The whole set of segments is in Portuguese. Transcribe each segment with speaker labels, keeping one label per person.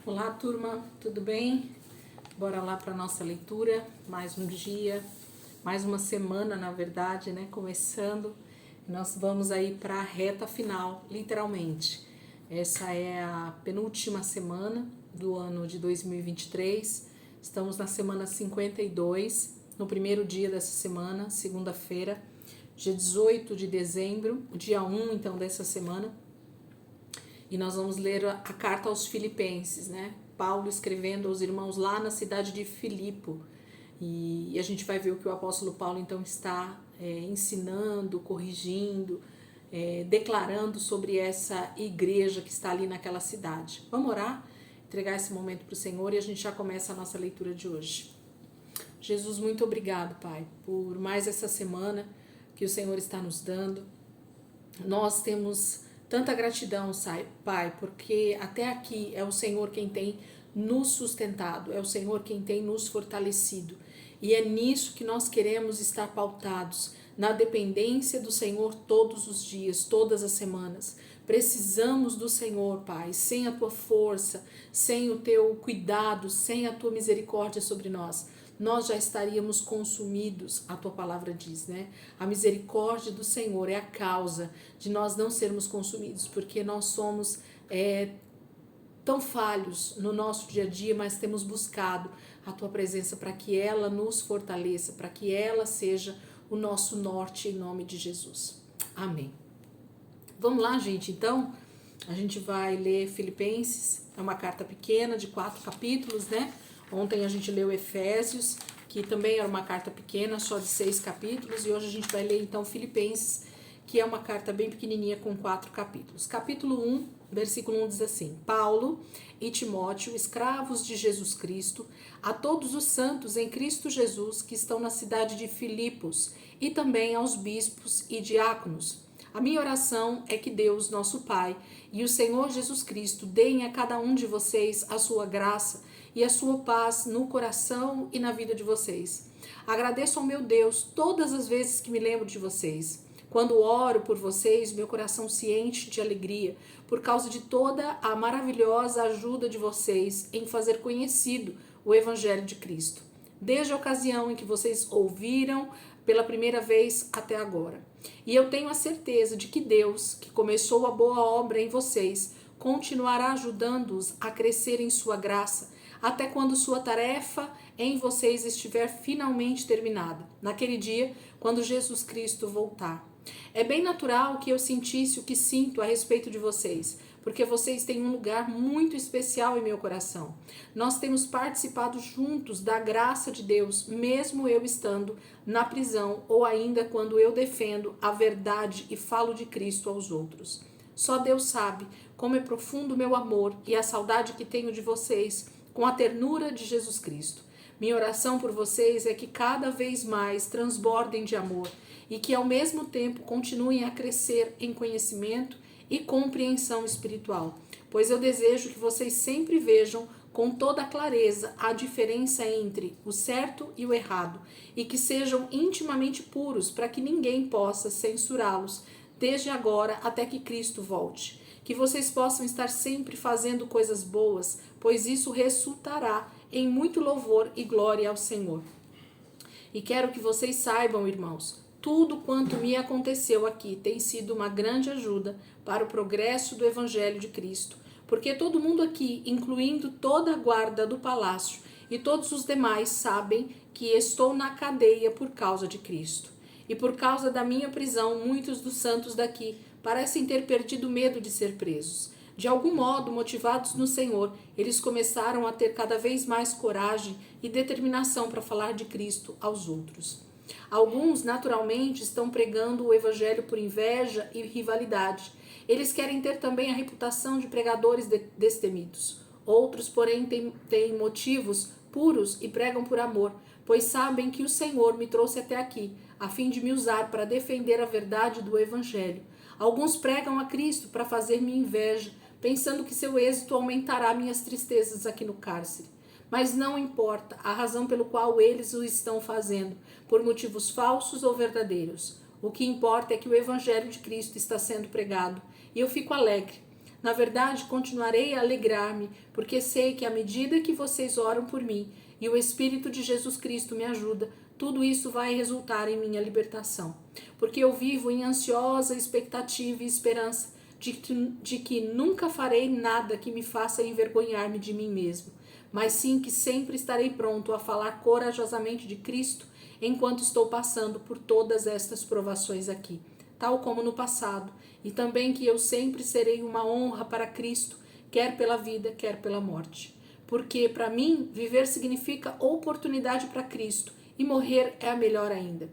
Speaker 1: Olá, turma, tudo bem? Bora lá para nossa leitura. Mais um dia, mais uma semana, na verdade, né? Começando. Nós vamos aí para a reta final, literalmente. Essa é a penúltima semana do ano de 2023. Estamos na semana 52, no primeiro dia dessa semana, segunda-feira, dia 18 de dezembro, dia 1 então dessa semana. E nós vamos ler a carta aos Filipenses, né? Paulo escrevendo aos irmãos lá na cidade de Filipo. E a gente vai ver o que o apóstolo Paulo então está ensinando, corrigindo, declarando sobre essa igreja que está ali naquela cidade. Vamos orar, entregar esse momento para o Senhor e a gente já começa a nossa leitura de hoje. Jesus, muito obrigado, Pai, por mais essa semana que o Senhor está nos dando. Nós temos tanta gratidão, Pai, porque até aqui é o Senhor quem tem nos sustentado, é o Senhor quem tem nos fortalecido. E é nisso que nós queremos estar pautados, na dependência do Senhor todos os dias, todas as semanas. Precisamos do Senhor, Pai, sem a tua força, sem o teu cuidado, sem a tua misericórdia sobre nós já estaríamos consumidos, a tua palavra diz, né? A misericórdia do Senhor é a causa de nós não sermos consumidos, porque nós somos tão falhos no nosso dia a dia, mas temos buscado a tua presença para que ela nos fortaleça, para que ela seja o nosso norte, em nome de Jesus. Amém. Vamos lá, gente, então, a gente vai ler Filipenses, é uma carta pequena de 4 capítulos, né? Ontem a gente leu Efésios, que também era uma carta pequena, só de 6 capítulos, e hoje a gente vai ler então Filipenses, que é uma carta bem pequenininha com 4 capítulos. Capítulo 1, versículo 1 diz assim: Paulo e Timóteo, escravos de Jesus Cristo, a todos os santos em Cristo Jesus que estão na cidade de Filipos, e também aos bispos e diáconos. A minha oração é que Deus, nosso Pai, e o Senhor Jesus Cristo deem a cada um de vocês a sua graça e a sua paz no coração e na vida de vocês. Agradeço ao meu Deus todas as vezes que me lembro de vocês. Quando oro por vocês, meu coração se enche de alegria por causa de toda a maravilhosa ajuda de vocês em fazer conhecido o Evangelho de Cristo, desde a ocasião em que vocês ouviram pela primeira vez até agora. E eu tenho a certeza de que Deus, que começou a boa obra em vocês, continuará ajudando-os a crescer em sua graça, até quando sua tarefa em vocês estiver finalmente terminada, naquele dia, quando Jesus Cristo voltar. É bem natural que eu sentisse o que sinto a respeito de vocês, porque vocês têm um lugar muito especial em meu coração. Nós temos participado juntos da graça de Deus, mesmo eu estando na prisão ou ainda quando eu defendo a verdade e falo de Cristo aos outros. Só Deus sabe como é profundo o meu amor e a saudade que tenho de vocês, com a ternura de Jesus Cristo. Minha oração por vocês é que cada vez mais transbordem de amor e que ao mesmo tempo continuem a crescer em conhecimento e compreensão espiritual, pois eu desejo que vocês sempre vejam com toda clareza a diferença entre o certo e o errado e que sejam intimamente puros para que ninguém possa censurá-los desde agora até que Cristo volte. Que vocês possam estar sempre fazendo coisas boas, pois isso resultará em muito louvor e glória ao Senhor. E quero que vocês saibam, irmãos, tudo quanto me aconteceu aqui tem sido uma grande ajuda para o progresso do Evangelho de Cristo, porque todo mundo aqui, incluindo toda a guarda do palácio e todos os demais, sabem que estou na cadeia por causa de Cristo. E por causa da minha prisão, muitos dos santos daqui parecem ter perdido medo de ser presos. De algum modo, motivados no Senhor, eles começaram a ter cada vez mais coragem e determinação para falar de Cristo aos outros. Alguns, naturalmente, estão pregando o Evangelho por inveja e rivalidade. Eles querem ter também a reputação de pregadores destemidos. Outros, porém, têm motivos puros e pregam por amor, pois sabem que o Senhor me trouxe até aqui, a fim de me usar para defender a verdade do Evangelho. Alguns pregam a Cristo para fazer-me inveja, pensando que seu êxito aumentará minhas tristezas aqui no cárcere. Mas não importa a razão pelo qual eles o estão fazendo, por motivos falsos ou verdadeiros. O que importa é que o Evangelho de Cristo está sendo pregado, e eu fico alegre. Na verdade, continuarei a alegrar-me, porque sei que à medida que vocês oram por mim e o Espírito de Jesus Cristo me ajuda, tudo isso vai resultar em minha libertação. Porque eu vivo em ansiosa expectativa e esperança de que nunca farei nada que me faça envergonhar-me de mim mesmo, mas sim que sempre estarei pronto a falar corajosamente de Cristo enquanto estou passando por todas estas provações aqui, tal como no passado, e também que eu sempre serei uma honra para Cristo, quer pela vida, quer pela morte. Porque, para mim, viver significa oportunidade para Cristo, e morrer é a melhor ainda.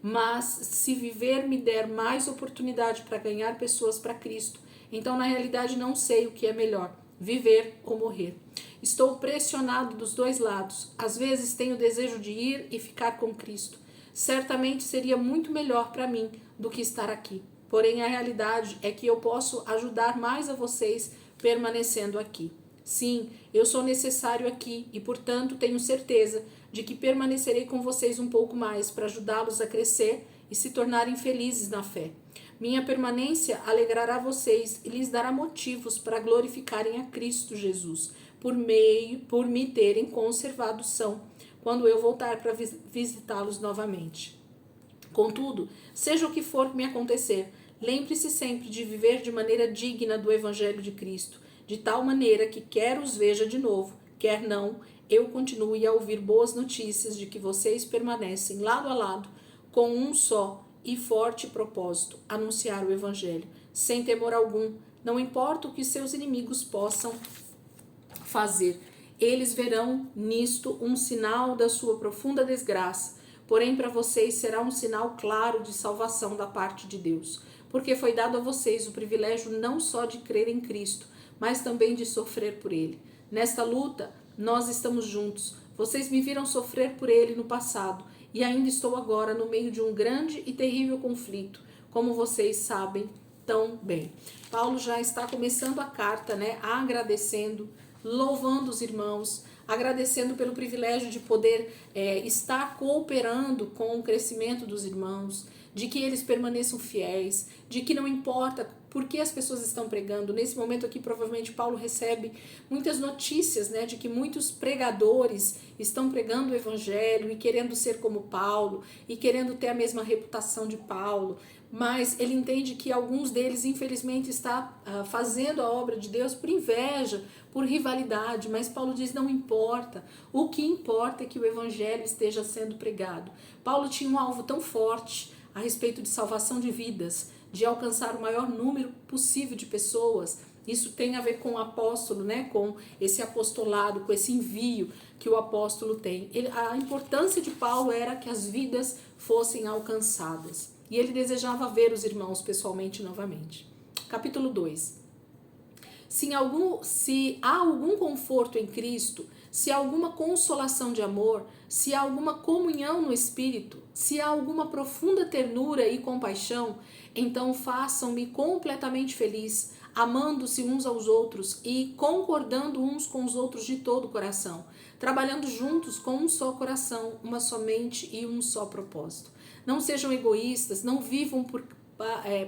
Speaker 1: Mas, se viver me der mais oportunidade para ganhar pessoas para Cristo, então, na realidade, não sei o que é melhor, viver ou morrer. Estou pressionado dos dois lados. Às vezes tenho desejo de ir e ficar com Cristo. Certamente seria muito melhor para mim do que estar aqui. Porém, a realidade é que eu posso ajudar mais a vocês permanecendo aqui. Sim, eu sou necessário aqui e, portanto, tenho certeza de que permanecerei com vocês um pouco mais para ajudá-los a crescer e se tornarem felizes na fé. Minha permanência alegrará vocês e lhes dará motivos para glorificarem a Cristo Jesus, por me terem conservado são, quando eu voltar para visitá-los novamente. Contudo, seja o que for me acontecer, lembre-se sempre de viver de maneira digna do Evangelho de Cristo, de tal maneira que quer os veja de novo, quer não, eu continue a ouvir boas notícias de que vocês permanecem lado a lado, com um só e forte propósito, anunciar o Evangelho, sem temor algum, não importa o que seus inimigos possam fazer. Eles verão nisto um sinal da sua profunda desgraça, porém para vocês será um sinal claro de salvação da parte de Deus, porque foi dado a vocês o privilégio não só de crer em Cristo, mas também de sofrer por Ele. Nesta luta, nós estamos juntos. Vocês me viram sofrer por Ele no passado, e ainda estou agora no meio de um grande e terrível conflito, como vocês sabem tão bem. Paulo já está começando a carta, agradecendo, louvando os irmãos, agradecendo pelo privilégio de poder estar cooperando com o crescimento dos irmãos, de que eles permaneçam fiéis, de que não importa por que as pessoas estão pregando. Nesse momento aqui, provavelmente, Paulo recebe muitas notícias, de que muitos pregadores estão pregando o evangelho e querendo ser como Paulo e querendo ter a mesma reputação de Paulo. Mas ele entende que alguns deles, infelizmente, está fazendo a obra de Deus por inveja, por rivalidade. Mas Paulo diz, não importa. O que importa é que o evangelho esteja sendo pregado. Paulo tinha um alvo tão forte a respeito de salvação de vidas, de alcançar o maior número possível de pessoas. Isso tem a ver com o apóstolo, com esse apostolado, com esse envio que o apóstolo tem. A importância de Paulo era que as vidas fossem alcançadas. E ele desejava ver os irmãos pessoalmente novamente. Capítulo 2. Se há algum conforto em Cristo, se há alguma consolação de amor, se há alguma comunhão no Espírito, se há alguma profunda ternura e compaixão, então façam-me completamente feliz, amando-se uns aos outros e concordando uns com os outros de todo o coração, trabalhando juntos com um só coração, uma só mente e um só propósito. Não sejam egoístas, não vivam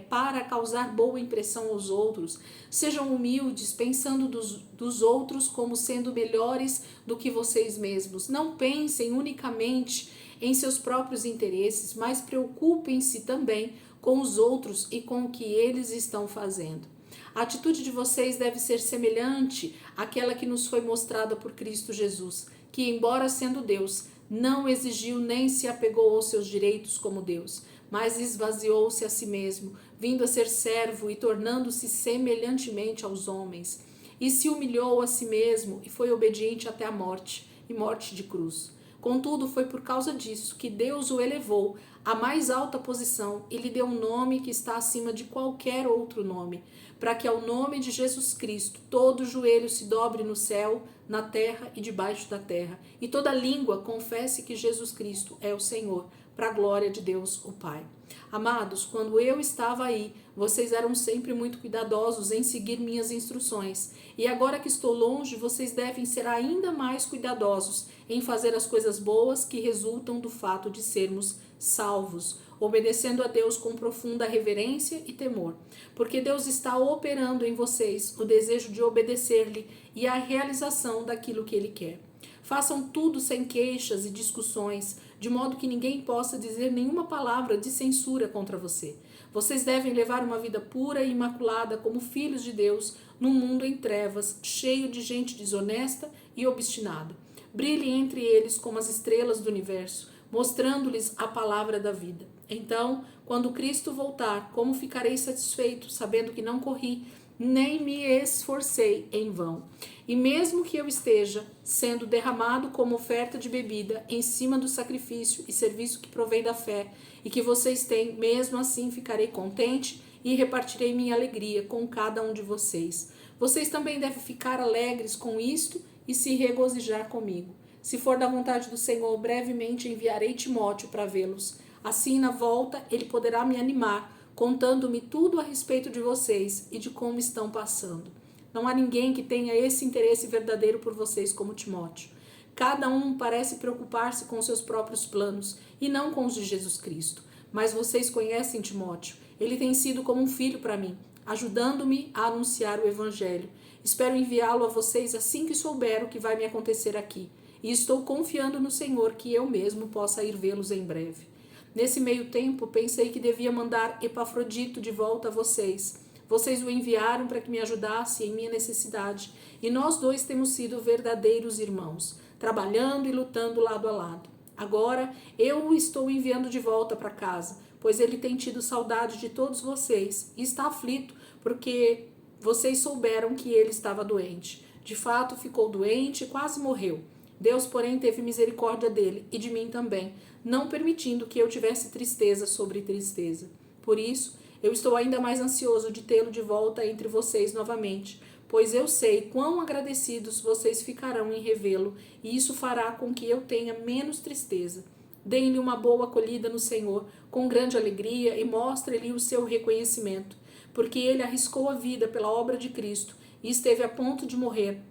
Speaker 1: para causar boa impressão aos outros. Sejam humildes, pensando dos outros como sendo melhores do que vocês mesmos. Não pensem unicamente em seus próprios interesses, mas preocupem-se também com os outros e com o que eles estão fazendo. A atitude de vocês deve ser semelhante àquela que nos foi mostrada por Cristo Jesus, que, embora sendo Deus, não exigiu nem se apegou aos seus direitos como Deus, mas esvaziou-se a si mesmo, vindo a ser servo e tornando-se semelhantemente aos homens. E se humilhou a si mesmo e foi obediente até a morte, e morte de cruz. Contudo, foi por causa disso que Deus o elevou à mais alta posição e lhe deu um nome que está acima de qualquer outro nome, para que ao nome de Jesus Cristo todo joelho se dobre no céu, na terra e debaixo da terra, e toda língua confesse que Jesus Cristo é o Senhor, para a glória de Deus, o Pai. Amados, quando eu estava aí, vocês eram sempre muito cuidadosos em seguir minhas instruções. E agora que estou longe, vocês devem ser ainda mais cuidadosos em fazer as coisas boas que resultam do fato de sermos salvos, obedecendo a Deus com profunda reverência e temor. Porque Deus está operando em vocês o desejo de obedecer-lhe e a realização daquilo que Ele quer. Façam tudo sem queixas e discussões, de modo que ninguém possa dizer nenhuma palavra de censura contra você. Vocês devem levar uma vida pura e imaculada como filhos de Deus, num mundo em trevas, cheio de gente desonesta e obstinada. Brilhe entre eles como as estrelas do universo, mostrando-lhes a palavra da vida. Então, quando Cristo voltar, como ficarei satisfeito, sabendo que não corri, nem me esforcei em vão. E mesmo que eu esteja sendo derramado como oferta de bebida em cima do sacrifício e serviço que provém da fé e que vocês têm, mesmo assim ficarei contente e repartirei minha alegria com cada um de vocês. Vocês também devem ficar alegres com isto e se regozijar comigo. Se for da vontade do Senhor, brevemente enviarei Timóteo para vê-los. Assim, na volta, ele poderá me animar, contando-me tudo a respeito de vocês e de como estão passando. Não há ninguém que tenha esse interesse verdadeiro por vocês como Timóteo. Cada um parece preocupar-se com seus próprios planos e não com os de Jesus Cristo. Mas vocês conhecem Timóteo. Ele tem sido como um filho para mim, ajudando-me a anunciar o Evangelho. Espero enviá-lo a vocês assim que souber o que vai me acontecer aqui. E estou confiando no Senhor que eu mesmo possa ir vê-los em breve. Nesse meio tempo, pensei que devia mandar Epafrodito de volta a vocês. Vocês o enviaram para que me ajudasse em minha necessidade, e nós dois temos sido verdadeiros irmãos, trabalhando e lutando lado a lado. Agora, eu o estou enviando de volta para casa, pois ele tem tido saudade de todos vocês e está aflito porque vocês souberam que ele estava doente. De fato, ficou doente e quase morreu. Deus, porém, teve misericórdia dele e de mim também, não permitindo que eu tivesse tristeza sobre tristeza. Por isso, eu estou ainda mais ansioso de tê-lo de volta entre vocês novamente, pois eu sei quão agradecidos vocês ficarão em revê-lo, e isso fará com que eu tenha menos tristeza. Deem-lhe uma boa acolhida no Senhor, com grande alegria, e mostre-lhe o seu reconhecimento, porque ele arriscou a vida pela obra de Cristo e esteve a ponto de morrer,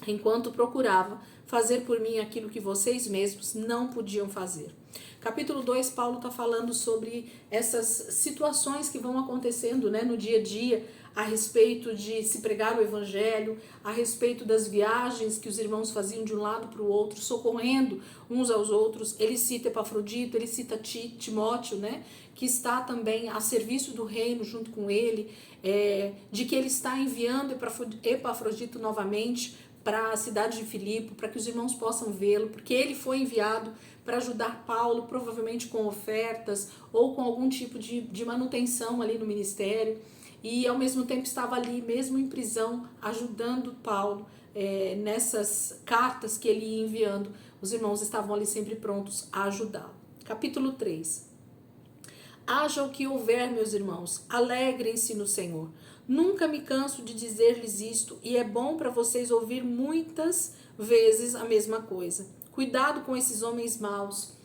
Speaker 1: enquanto procurava fazer por mim aquilo que vocês mesmos não podiam fazer. Capítulo 2, Paulo está falando sobre essas situações que vão acontecendo, no dia a dia, a respeito de se pregar o evangelho, a respeito das viagens que os irmãos faziam de um lado para o outro, socorrendo uns aos outros. Ele cita Epafrodito, ele cita Timóteo, que está também a serviço do reino junto com ele, de que ele está enviando Epafrodito novamente para a cidade de Filipe, para que os irmãos possam vê-lo, porque ele foi enviado para ajudar Paulo, provavelmente com ofertas ou com algum tipo de manutenção ali no ministério, e ao mesmo tempo estava ali, mesmo em prisão, ajudando Paulo nessas cartas que ele ia enviando. Os irmãos estavam ali sempre prontos a ajudá-lo. Capítulo 3. Haja o que houver, meus irmãos, alegrem-se no Senhor. Nunca me canso de dizer-lhes isto, e é bom para vocês ouvir muitas vezes a mesma coisa. Cuidado com esses homens maus.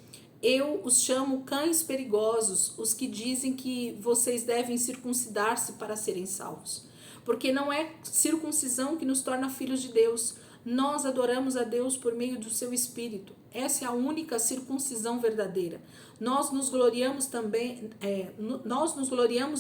Speaker 1: Eu os chamo cães perigosos, os que dizem que vocês devem circuncidar-se para serem salvos. Porque não é circuncisão que nos torna filhos de Deus. Nós adoramos a Deus por meio do seu Espírito. Essa é a única circuncisão verdadeira. Nós nos gloriamos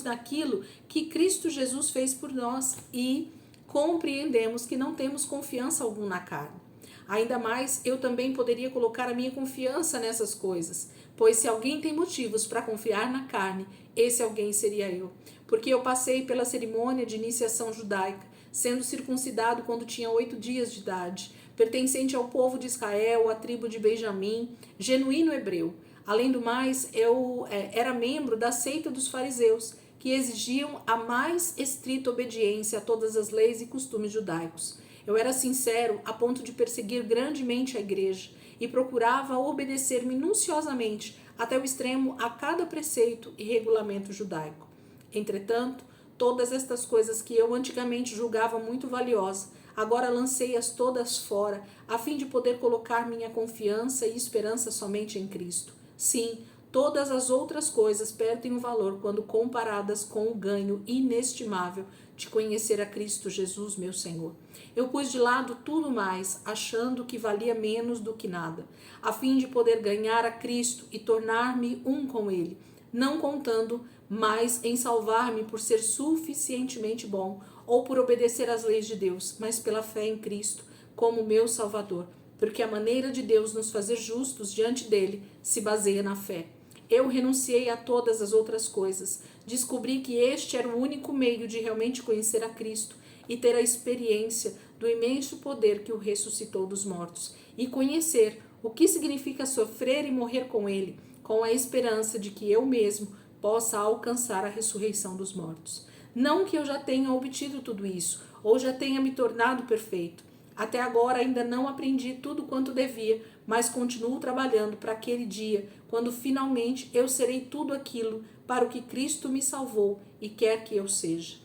Speaker 1: naquilo que Cristo Jesus fez por nós e compreendemos que não temos confiança alguma na carne. Ainda mais, eu também poderia colocar a minha confiança nessas coisas, pois se alguém tem motivos para confiar na carne, esse alguém seria eu. Porque eu passei pela cerimônia de iniciação judaica, sendo circuncidado quando tinha 8 dias de idade, pertencente ao povo de Israel, à tribo de Benjamim, genuíno hebreu. Além do mais, eu era membro da seita dos fariseus, que exigiam a mais estrita obediência a todas as leis e costumes judaicos. Eu era sincero a ponto de perseguir grandemente a igreja e procurava obedecer minuciosamente até o extremo a cada preceito e regulamento judaico. Entretanto, todas estas coisas que eu antigamente julgava muito valiosas, agora lancei-as todas fora, a fim de poder colocar minha confiança e esperança somente em Cristo. Sim, Todas as outras coisas perdem o valor quando comparadas com o ganho inestimável de conhecer a Cristo Jesus, meu Senhor. Eu pus de lado tudo mais, achando que valia menos do que nada, a fim de poder ganhar a Cristo e tornar-me um com Ele, não contando mais em salvar-me por ser suficientemente bom ou por obedecer às leis de Deus, mas pela fé em Cristo como meu Salvador, porque a maneira de Deus nos fazer justos diante dele se baseia na fé. Eu renunciei a todas as outras coisas. Descobri que este era o único meio de realmente conhecer a Cristo e ter a experiência do imenso poder que o ressuscitou dos mortos. E conhecer o que significa sofrer e morrer com ele, com a esperança de que eu mesmo possa alcançar a ressurreição dos mortos. Não que eu já tenha obtido tudo isso, ou já tenha me tornado perfeito. Até agora ainda não aprendi tudo quanto devia, mas continuo trabalhando para aquele dia, quando finalmente eu serei tudo aquilo para o que Cristo me salvou e quer que eu seja.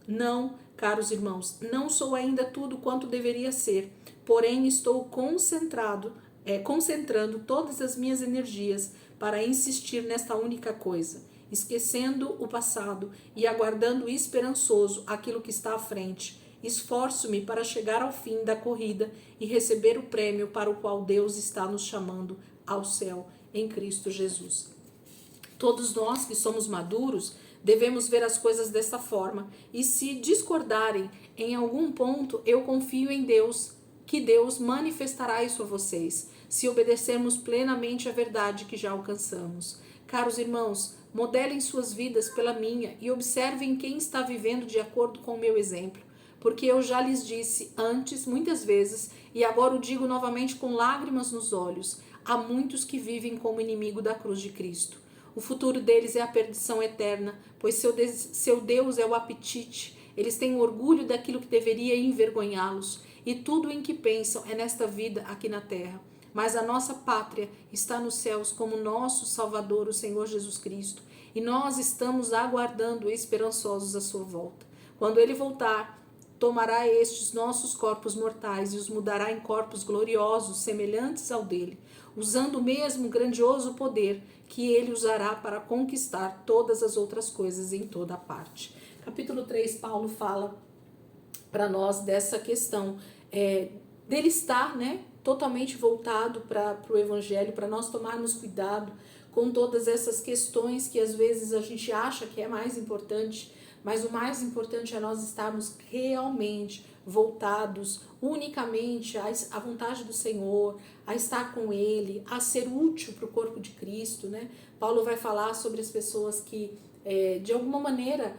Speaker 1: Não, caros irmãos, não sou ainda tudo quanto deveria ser, porém estou concentrando todas as minhas energias para insistir nesta única coisa, esquecendo o passado e aguardando esperançoso aquilo que está à frente. Esforço-me para chegar ao fim da corrida e receber o prêmio para o qual Deus está nos chamando ao céu em Cristo Jesus. Todos nós que somos maduros devemos ver as coisas desta forma, e se discordarem em algum ponto, eu confio em Deus, que Deus manifestará isso a vocês, se obedecermos plenamente a verdade que já alcançamos. Caros irmãos, modelem suas vidas pela minha e observem quem está vivendo de acordo com o meu exemplo. Porque eu já lhes disse antes, muitas vezes, e agora o digo novamente com lágrimas nos olhos, há muitos que vivem como inimigo da cruz de Cristo. O futuro deles é a perdição eterna, pois seu Deus é o apetite. Eles têm orgulho daquilo que deveria envergonhá-los, e tudo em que pensam é nesta vida aqui na terra. Mas a nossa pátria está nos céus como nosso Salvador, o Senhor Jesus Cristo, e nós estamos aguardando esperançosos a sua volta. Quando ele voltar, tomará estes nossos corpos mortais e os mudará em corpos gloriosos, semelhantes ao dele, usando o mesmo grandioso poder que ele usará para conquistar todas as outras coisas em toda a parte. Capítulo 3, Paulo fala para nós dessa questão dele estar, totalmente voltado para o evangelho, para nós tomarmos cuidado com todas essas questões que às vezes a gente acha que é mais importante, mas o mais importante é nós estarmos realmente voltados unicamente à vontade do Senhor, a estar com Ele, a ser útil para o corpo de Cristo, Paulo vai falar sobre as pessoas que, de alguma maneira,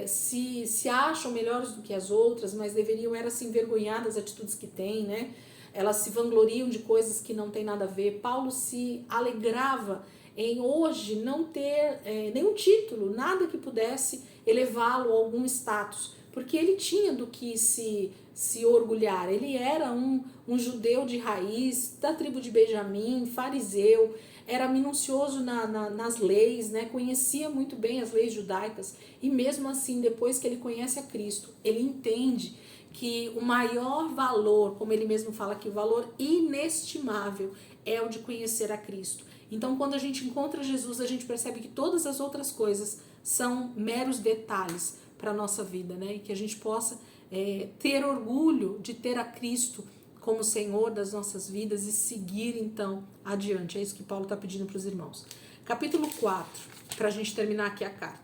Speaker 1: se acham melhores do que as outras, mas deveriam se envergonhar das atitudes que têm, Elas se vangloriam de coisas que não tem nada a ver. Paulo se alegrava em hoje não ter nenhum título, nada que pudesse elevá-lo a algum status, porque ele tinha do que se orgulhar. Ele era um judeu de raiz, da tribo de Benjamim, fariseu, era minucioso nas leis, conhecia muito bem as leis judaicas, e mesmo assim, depois que ele conhece a Cristo, ele entende que o maior valor, como ele mesmo fala aqui, o valor inestimável é o de conhecer a Cristo. Então, quando a gente encontra Jesus, a gente percebe que todas as outras coisas são meros detalhes para a nossa vida, E que a gente possa ter orgulho de ter a Cristo como Senhor das nossas vidas e seguir, então, adiante. É isso que Paulo está pedindo para os irmãos. Capítulo 4, para a gente terminar aqui a carta.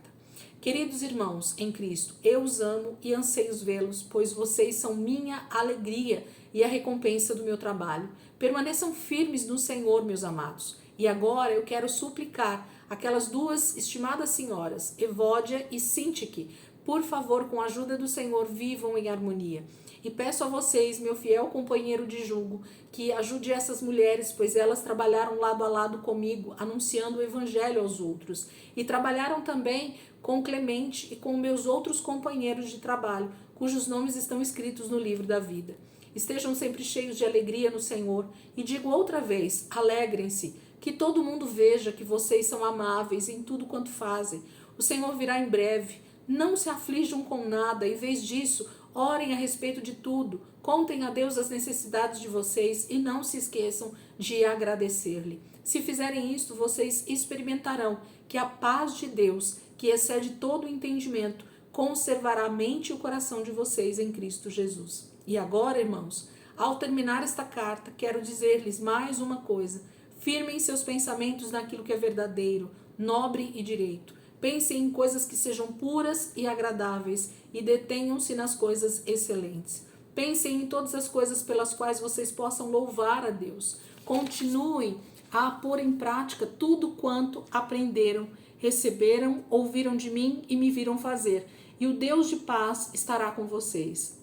Speaker 1: Queridos irmãos em Cristo, eu os amo e anseio vê-los, pois vocês são minha alegria e a recompensa do meu trabalho. Permaneçam firmes no Senhor, meus amados. E agora eu quero suplicar aquelas duas estimadas senhoras, Evódia e Sintique, por favor, com a ajuda do Senhor, vivam em harmonia. E peço a vocês, meu fiel companheiro de julgo, que ajude essas mulheres, pois elas trabalharam lado a lado comigo, anunciando o evangelho aos outros. E trabalharam também com Clemente e com meus outros companheiros de trabalho, cujos nomes estão escritos no livro da vida. Estejam sempre cheios de alegria no Senhor. E digo outra vez, alegrem-se, que todo mundo veja que vocês são amáveis em tudo quanto fazem. O Senhor virá em breve. Não se aflijam com nada, em vez disso, Orem a respeito de tudo, contem a Deus as necessidades de vocês e não se esqueçam de agradecer-lhe. Se fizerem isto, vocês experimentarão que a paz de Deus, que excede todo o entendimento, conservará a mente e o coração de vocês em Cristo Jesus. E agora, irmãos, ao terminar esta carta, quero dizer-lhes mais uma coisa. Firmem seus pensamentos naquilo que é verdadeiro, nobre e direito. Pensem em coisas que sejam puras e agradáveis e detenham-se nas coisas excelentes. Pensem em todas as coisas pelas quais vocês possam louvar a Deus. Continuem a pôr em prática tudo quanto aprenderam, receberam, ouviram de mim e me viram fazer. E o Deus de paz estará com vocês.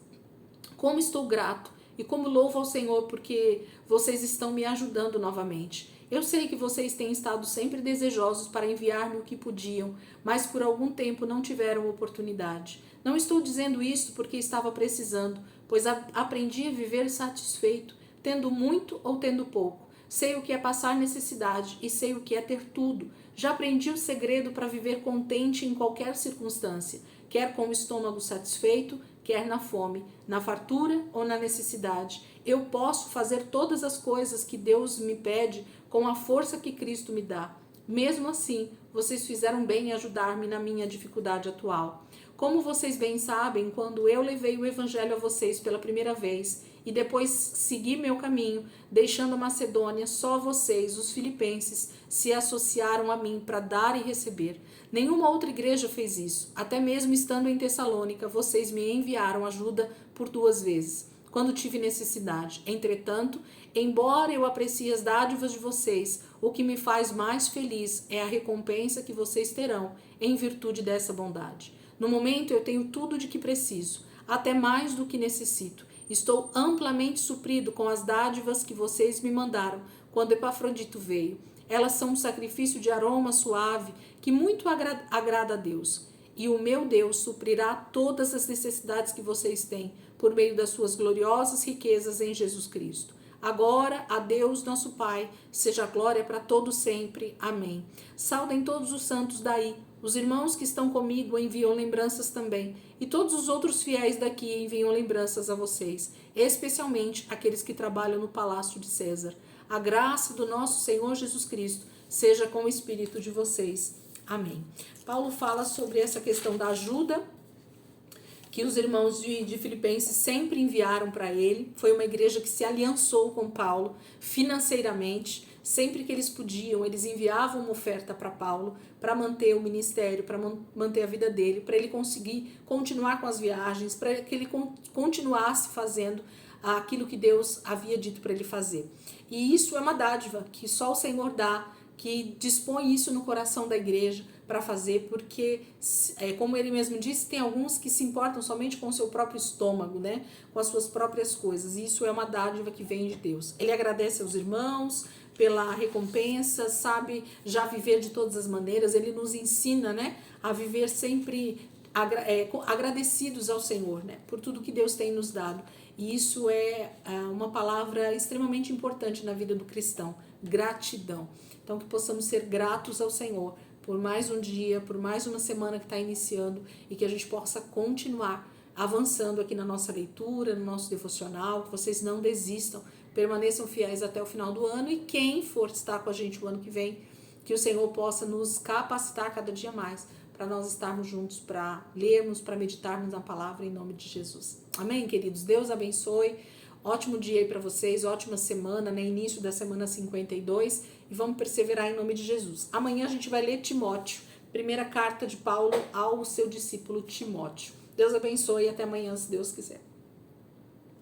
Speaker 1: Como estou grato e como louvo ao Senhor porque vocês estão me ajudando novamente. Eu sei que vocês têm estado sempre desejosos para enviar-me o que podiam, mas por algum tempo não tiveram oportunidade. Não estou dizendo isso porque estava precisando, pois aprendi a viver satisfeito, tendo muito ou tendo pouco. Sei o que é passar necessidade e sei o que é ter tudo. Já aprendi o segredo para viver contente em qualquer circunstância, quer com o estômago satisfeito, quer na fome, na fartura ou na necessidade. Eu posso fazer todas as coisas que Deus me pede com a força que Cristo me dá. Mesmo assim, vocês fizeram bem em ajudar-me na minha dificuldade atual. Como vocês bem sabem, quando eu levei o evangelho a vocês pela primeira vez e depois segui meu caminho, deixando a Macedônia, só vocês, os filipenses, se associaram a mim para dar e receber. Nenhuma outra igreja fez isso. Até mesmo estando em Tessalônica, vocês me enviaram ajuda por 2 vezes, quando tive necessidade. Entretanto, embora eu aprecie as dádivas de vocês, o que me faz mais feliz é a recompensa que vocês terão em virtude dessa bondade. No momento eu tenho tudo de que preciso, até mais do que necessito. Estou amplamente suprido com as dádivas que vocês me mandaram quando Epafrodito veio. Elas são um sacrifício de aroma suave que muito agrada a Deus. E o meu Deus suprirá todas as necessidades que vocês têm por meio das suas gloriosas riquezas em Jesus Cristo. Agora, a Deus, nosso Pai, seja a glória para todo sempre. Amém. Saudem todos os santos daí. Os irmãos que estão comigo enviam lembranças também. E todos os outros fiéis daqui enviam lembranças a vocês, especialmente aqueles que trabalham no palácio de César. A graça do nosso Senhor Jesus Cristo seja com o espírito de vocês. Amém. Paulo fala sobre essa questão da ajuda que os irmãos de Filipenses sempre enviaram para ele. Foi uma igreja que se aliançou com Paulo financeiramente. Sempre que eles podiam, eles enviavam uma oferta para Paulo para manter o ministério, para manter a vida dele, para ele conseguir continuar com as viagens, para que ele continuasse fazendo aquilo que Deus havia dito para ele fazer. E isso é uma dádiva que só o Senhor dá, que dispõe isso no coração da igreja para fazer, porque, como ele mesmo disse, tem alguns que se importam somente com o seu próprio estômago, né? Com as suas próprias coisas, e isso é uma dádiva que vem de Deus. Ele agradece aos irmãos pela recompensa, sabe já viver de todas as maneiras, ele nos ensina, né, a viver sempre agradecidos ao Senhor, né, por tudo que Deus tem nos dado. E isso é uma palavra extremamente importante na vida do cristão, gratidão. Então, que possamos ser gratos ao Senhor por mais um dia, por mais uma semana que está iniciando, e que a gente possa continuar avançando aqui na nossa leitura, no nosso devocional, que vocês não desistam, permaneçam fiéis até o final do ano, e quem for estar com a gente o ano que vem, que o Senhor possa nos capacitar cada dia mais para nós estarmos juntos, para lermos, para meditarmos na palavra em nome de Jesus. Amém, queridos? Deus abençoe. Ótimo dia aí para vocês, ótima semana, né? Início da semana 52, e vamos perseverar em nome de Jesus. Amanhã a gente vai ler Timóteo, primeira carta de Paulo ao seu discípulo Timóteo. Deus abençoe e até amanhã, se Deus quiser.